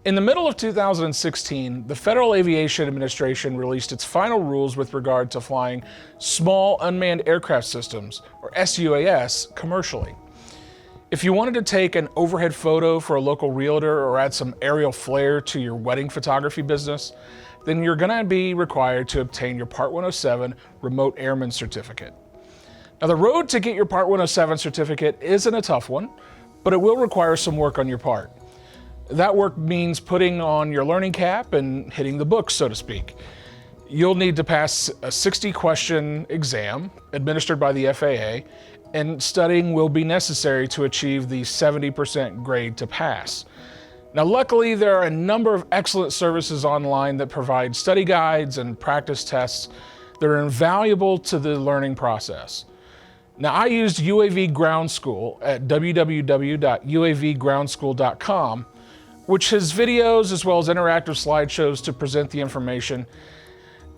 In the middle of 2016, the Federal Aviation Administration released its final rules with regard to flying small unmanned aircraft systems, or SUAS, commercially. If you wanted to take an overhead photo for a local realtor or add some aerial flair to your wedding photography business, then you're going to be required to obtain your Part 107 Remote Airman Certificate. Now, the road to get your Part 107 certificate isn't a tough one, but it will require some work on your part. That work means putting on your learning cap and hitting the books, so to speak. You'll need to pass a 60-question exam administered by the FAA, and studying will be necessary to achieve the 70% grade to pass. Now, luckily, there are a number of excellent services online that provide study guides and practice tests that are invaluable to the learning process. Now, I used UAV Ground School at www.uavgroundschool.com, which has videos as well as interactive slideshows to present the information.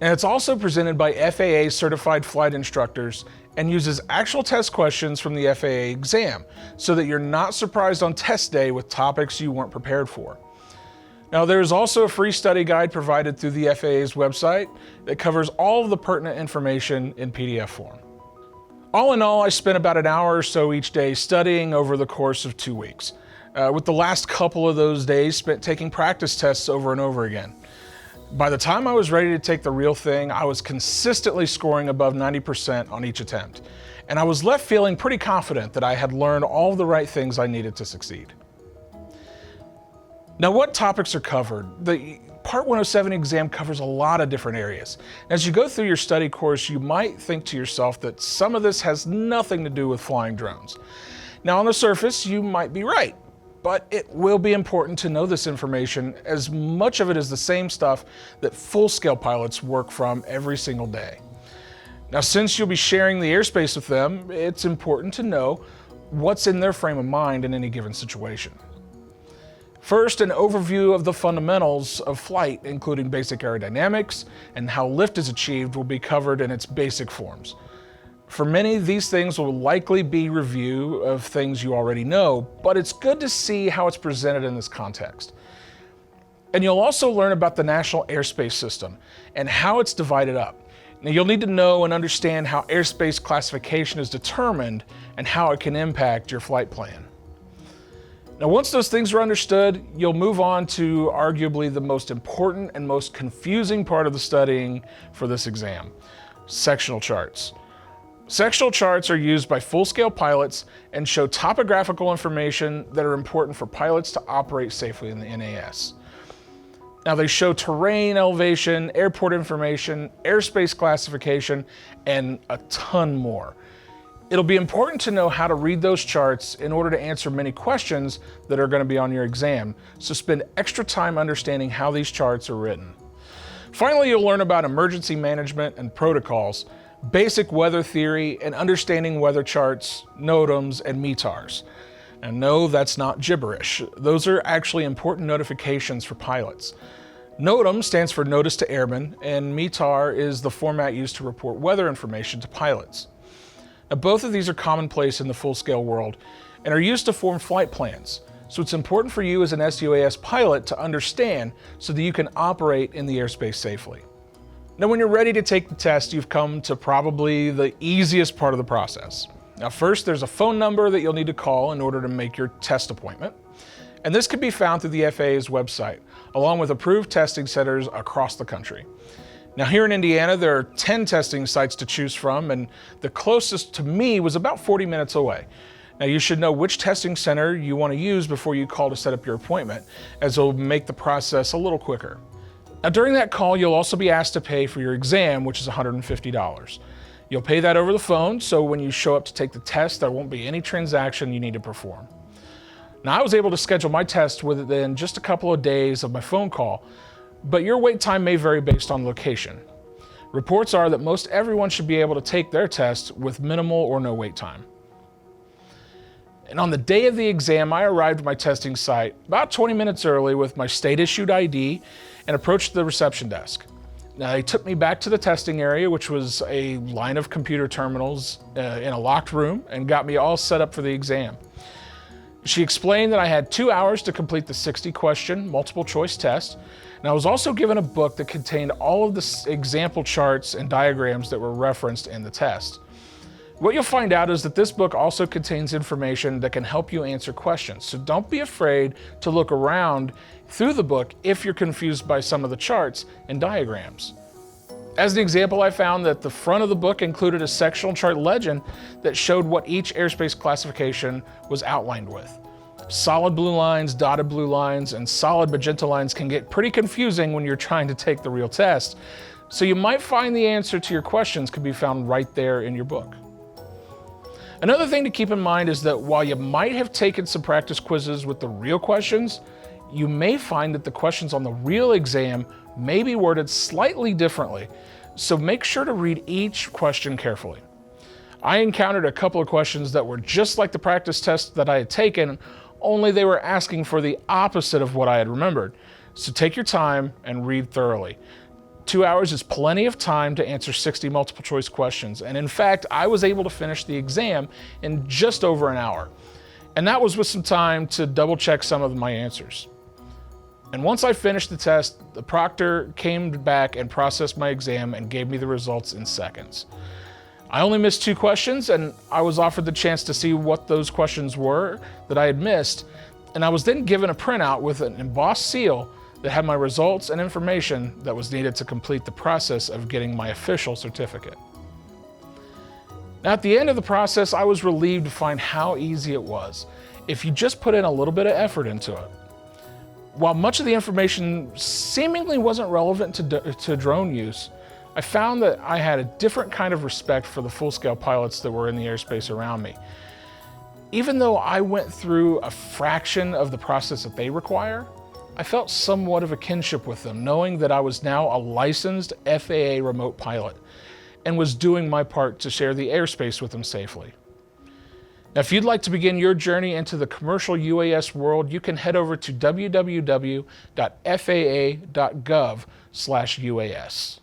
And it's also presented by FAA certified flight instructors and uses actual test questions from the FAA exam so that you're not surprised on test day with topics you weren't prepared for. Now, there's also a free study guide provided through the FAA's website that covers all of the pertinent information in PDF form. All in all, I spent about an hour or so each day studying over the course of 2 weeks. With the last couple of those days spent taking practice tests over and over again. By the time I was ready to take the real thing, I was consistently scoring above 90% on each attempt. And I was left feeling pretty confident that I had learned all of the right things I needed to succeed. Now, what topics are covered? The Part 107 exam covers a lot of different areas. As you go through your study course, you might think to yourself that some of this has nothing to do with flying drones. Now, on the surface, you might be right. But it will be important to know this information, as much of it is the same stuff that full-scale pilots work from every single day. Now, since you'll be sharing the airspace with them, it's important to know what's in their frame of mind in any given situation. First, an overview of the fundamentals of flight, including basic aerodynamics and how lift is achieved, will be covered in its basic forms. For many, these things will likely be review of things you already know, but it's good to see how it's presented in this context. And you'll also learn about the National Airspace System and how it's divided up. Now, you'll need to know and understand how airspace classification is determined and how it can impact your flight plan. Now, once those things are understood, you'll move on to arguably the most important and most confusing part of the studying for this exam: sectional charts. Sectional charts are used by full-scale pilots and show topographical information that are important for pilots to operate safely in the NAS. Now, they show terrain, elevation, airport information, airspace classification, and a ton more. It'll be important to know how to read those charts in order to answer many questions that are going to be on your exam, so spend extra time understanding how these charts are written. Finally, you'll learn about emergency management and protocols, basic weather theory, and understanding weather charts, NOTAMs, and METARs. And no, that's not gibberish. Those are actually important notifications for pilots. NOTAM stands for Notice to Airmen, and METAR is the format used to report weather information to pilots. Now, both of these are commonplace in the full-scale world and are used to form flight plans. So it's important for you as an SUAS pilot to understand so that you can operate in the airspace safely. Now, when you're ready to take the test, you've come to probably the easiest part of the process. Now, first, there's a phone number that you'll need to call in order to make your test appointment. And this can be found through the FAA's website, along with approved testing centers across the country. Now, here in Indiana, there are 10 testing sites to choose from, and the closest to me was about 40 minutes away. Now, you should know which testing center you want to use before you call to set up your appointment, as it'll make the process a little quicker. Now, during that call, you'll also be asked to pay for your exam, which is $150. You'll pay that over the phone, so when you show up to take the test, there won't be any transaction you need to perform. Now, I was able to schedule my test within just a couple of days of my phone call, but your wait time may vary based on location. Reports are that most everyone should be able to take their test with minimal or no wait time. And on the day of the exam, I arrived at my testing site about 20 minutes early with my state-issued ID and approached the reception desk. Now, they took me back to the testing area, which was a line of computer terminals in a locked room, and got me all set up for the exam. She explained that I had 2 hours to complete the 60-question multiple choice test, and I was also given a book that contained all of the example charts and diagrams that were referenced in the test. What you'll find out is that this book also contains information that can help you answer questions, so don't be afraid to look around through the book if you're confused by some of the charts and diagrams. As an example, I found that the front of the book included a sectional chart legend that showed what each airspace classification was outlined with. Solid blue lines, dotted blue lines, and solid magenta lines can get pretty confusing when you're trying to take the real test, so you might find the answer to your questions could be found right there in your book. Another thing to keep in mind is that while you might have taken some practice quizzes with the real questions, you may find that the questions on the real exam may be worded slightly differently, so make sure to read each question carefully. I encountered a couple of questions that were just like the practice test that I had taken, only they were asking for the opposite of what I had remembered. So take your time and read thoroughly. 2 hours is plenty of time to answer 60 multiple choice questions, and in fact, I was able to finish the exam in just over an hour. And that was with some time to double check some of my answers. And once I finished the test, the proctor came back and processed my exam and gave me the results in seconds. I only missed 2 questions, and I was offered the chance to see what those questions were that I had missed, and I was then given a printout with an embossed seal that had my results and information that was needed to complete the process of getting my official certificate. Now, at the end of the process, I was relieved to find how easy it was if you just put in a little bit of effort into it. While much of the information seemingly wasn't relevant to drone use, I found that I had a different kind of respect for the full-scale pilots that were in the airspace around me. Even though I went through a fraction of the process that they require, I felt somewhat of a kinship with them, knowing that I was now a licensed FAA remote pilot and was doing my part to share the airspace with them safely. Now, if you'd like to begin your journey into the commercial UAS world, you can head over to www.faa.gov/UAS.